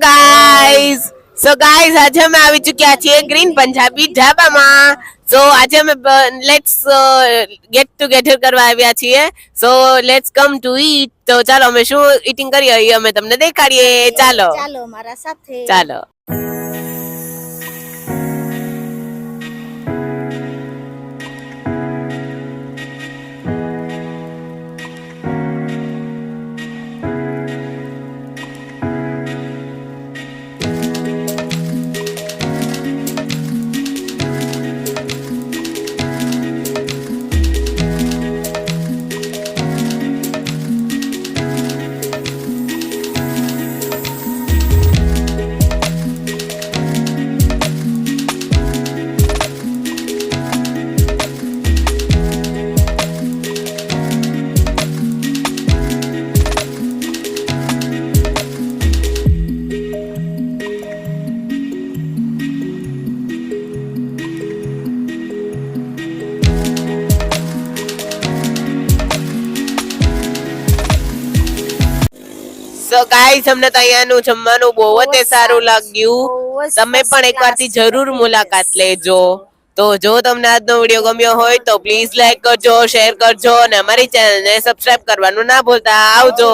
Guys આજે અમે આવી ચૂક્યા છીએ ગ્રીન પંજાબી ઢાબામાં. સો આજે અમે લેટ્સ ગેટ ટુગેધર કરવા આવ્યા છીએ. So let's come to eat. તો ચાલો અમે શું ઈટિંગ કરીએ એ અમે તમને દેખાડીએ. ચાલો મારા સાથે ચાલો. સો ગાઈઝ અમને તો અહીંયાનું જમવાનું બહુ જ સારું લાગ્યું. તમે પણ એકવારથી જરૂર મુલાકાત લેજો. તો જો તમને આજનો વિડીયો ગમ્યો હોય તો પ્લીઝ લાઈક કરજો, શેર કરજો અને અમારી ચેનલને સબસ્ક્રાઇબ કરવાનું ના ભૂલતા. આવજો.